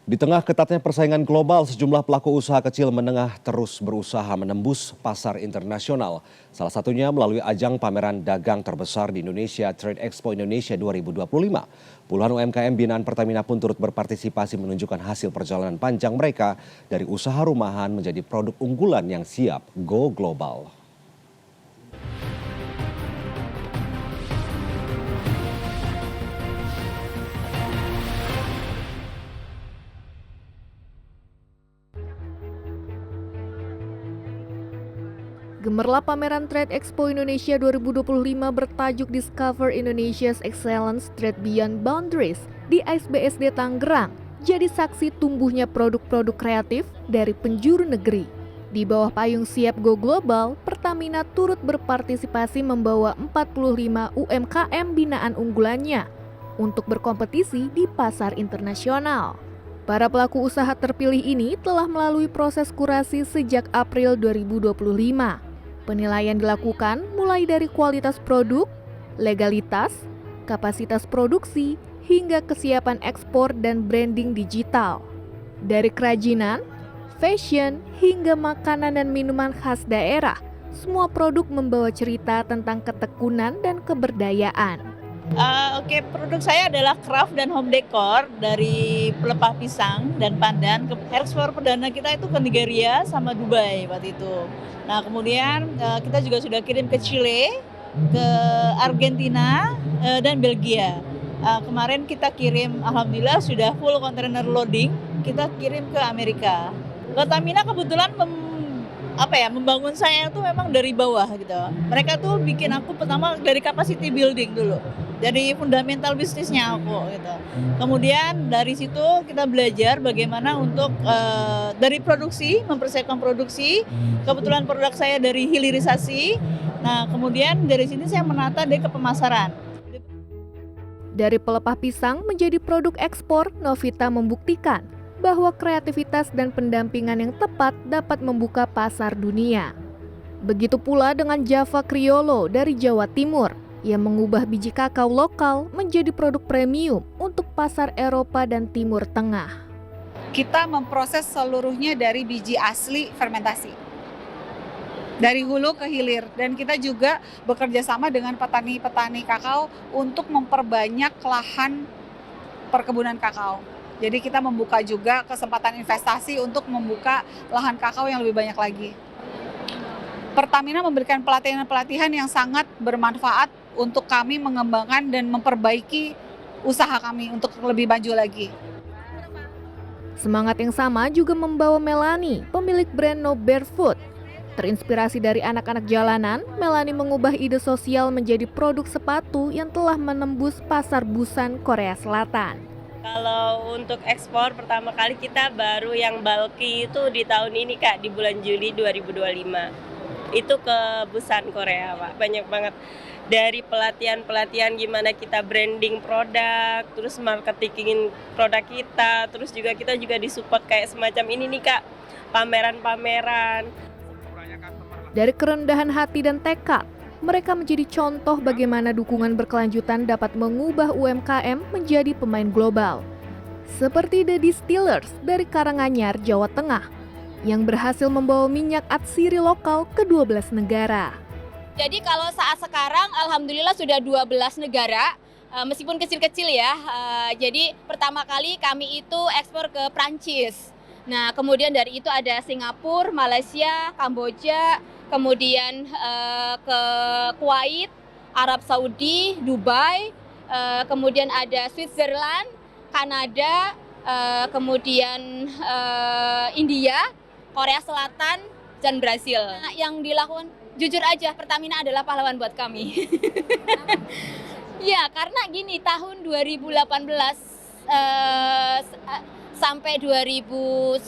Di tengah ketatnya persaingan global, sejumlah pelaku usaha kecil menengah terus berusaha menembus pasar internasional. Salah satunya melalui ajang pameran dagang terbesar di Indonesia, Trade Expo Indonesia 2025. Puluhan UMKM binaan Pertamina pun turut berpartisipasi menunjukkan hasil perjalanan panjang mereka dari usaha rumahan menjadi produk unggulan yang siap go global. Gemerlap pameran Trade Expo Indonesia 2025 bertajuk Discover Indonesia's Excellence Trade Beyond Boundaries di AISBSD Tangerang jadi saksi tumbuhnya produk-produk kreatif dari penjuru negeri. Di bawah payung Siap Go Global, Pertamina turut berpartisipasi membawa 45 UMKM binaan unggulannya untuk berkompetisi di pasar internasional. Para pelaku usaha terpilih ini telah melalui proses kurasi sejak April 2025. Penilaian dilakukan mulai dari kualitas produk, legalitas, kapasitas produksi, hingga kesiapan ekspor dan branding digital. Dari kerajinan, fashion, hingga makanan dan minuman khas daerah, semua produk membawa cerita tentang ketekunan dan keberdayaan. Produk saya adalah craft dan home decor dari pelepah pisang dan pandan. Ekspor perdana kita itu ke Nigeria sama Dubai waktu itu. Nah kemudian kita juga sudah kirim ke Chile, ke Argentina dan Belgia. Kemarin kita kirim, alhamdulillah sudah full container loading, kita kirim ke Amerika. Pertamina kebetulan membangun saya itu memang dari bawah gitu. Mereka tuh bikin aku pertama dari capacity building dulu. Dari fundamental bisnisnya aku gitu. Kemudian dari situ kita belajar bagaimana untuk dari produksi, mempersiapkan produksi. Kebetulan produk saya dari hilirisasi. Nah, kemudian dari sini saya menata ke pemasaran. Dari pelepah pisang menjadi produk ekspor, Novita membuktikan bahwa kreativitas dan pendampingan yang tepat dapat membuka pasar dunia. Begitu pula dengan Java Criollo dari Jawa Timur yang mengubah biji kakao lokal menjadi produk premium untuk pasar Eropa dan Timur Tengah. Kita memproses seluruhnya dari biji asli fermentasi, dari hulu ke hilir, dan kita juga bekerja sama dengan petani-petani kakao untuk memperbanyak lahan perkebunan kakao. Jadi kita membuka juga kesempatan investasi untuk membuka lahan kakao yang lebih banyak lagi. Pertamina memberikan pelatihan-pelatihan yang sangat bermanfaat untuk kami mengembangkan dan memperbaiki usaha kami untuk lebih maju lagi. Semangat yang sama juga membawa Melanie, pemilik brand No Barefoot. Terinspirasi dari anak-anak jalanan, Melanie mengubah ide sosial menjadi produk sepatu yang telah menembus pasar Busan, Korea Selatan. Kalau untuk ekspor pertama kali kita baru yang bulky itu di tahun ini Kak, di bulan Juli 2025. Itu ke Busan, Korea Pak. Banyak banget dari pelatihan gimana kita branding produk, terus marketingin produk kita, terus juga kita juga disupport kayak semacam ini nih Kak, pameran-pameran. Dari kerendahan hati dan tekad, mereka menjadi contoh bagaimana dukungan berkelanjutan dapat mengubah UMKM menjadi pemain global. Seperti The Distillers dari Karanganyar, Jawa Tengah, yang berhasil membawa minyak atsiri lokal ke 12 negara. Jadi kalau saat sekarang alhamdulillah sudah 12 negara, meskipun kecil-kecil ya. Jadi pertama kali kami itu ekspor ke Prancis. Nah kemudian dari itu ada Singapura, Malaysia, Kamboja, kemudian ke Kuwait, Arab Saudi, Dubai, kemudian ada Switzerland, Kanada, kemudian India, Korea Selatan, dan Brasil. Nah, yang dilakukan, jujur aja, Pertamina adalah pahlawan buat kami. Ya, karena gini, tahun 2018 sampai 2019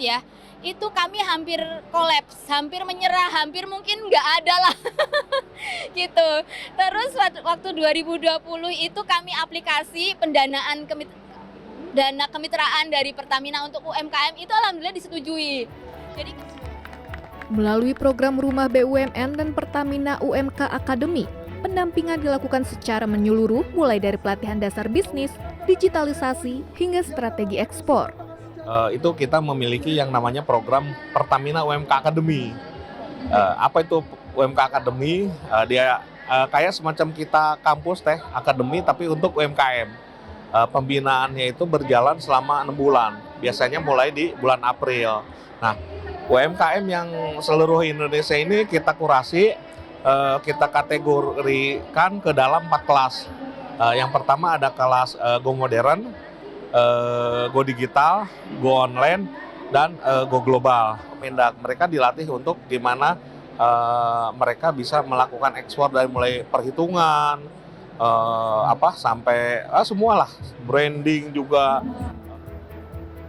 ya, itu kami hampir kolaps, hampir menyerah, hampir mungkin nggak ada lah. Gitu. Terus waktu 2020 itu kami aplikasi pendanaan dana kemitraan dari Pertamina untuk UMKM itu alhamdulillah disetujui. Jadi melalui program Rumah BUMN dan Pertamina UMK Academy, pendampingan dilakukan secara menyeluruh mulai dari pelatihan dasar bisnis, digitalisasi, hingga strategi ekspor. Itu kita memiliki yang namanya program Pertamina UMK Academy. Apa itu UMK Academy? Dia kayak semacam kita kampus akademi tapi untuk UMKM. Pembinaannya itu berjalan selama 6 bulan. Biasanya mulai di bulan April. Nah, UMKM yang seluruh Indonesia ini kita kurasi, kita kategorikan ke dalam 4 kelas. Yang pertama ada kelas Go Modern, Go Digital, Go Online, dan Go Global. Mendak mereka dilatih untuk gimana mereka bisa melakukan ekspor dari mulai perhitungan, sampai semualah, branding juga.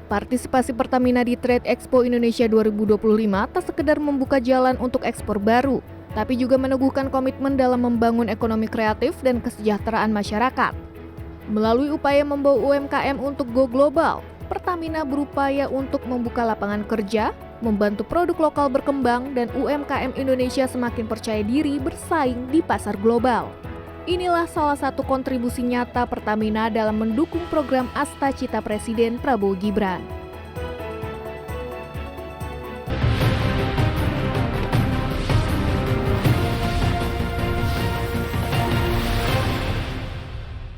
Partisipasi Pertamina di Trade Expo Indonesia 2025 tak sekedar membuka jalan untuk ekspor baru, tapi juga meneguhkan komitmen dalam membangun ekonomi kreatif dan kesejahteraan masyarakat. Melalui upaya membawa UMKM untuk go global, Pertamina berupaya untuk membuka lapangan kerja, membantu produk lokal berkembang, dan UMKM Indonesia semakin percaya diri bersaing di pasar global. Inilah salah satu kontribusi nyata Pertamina dalam mendukung program Asta Cita Presiden Prabowo Gibran.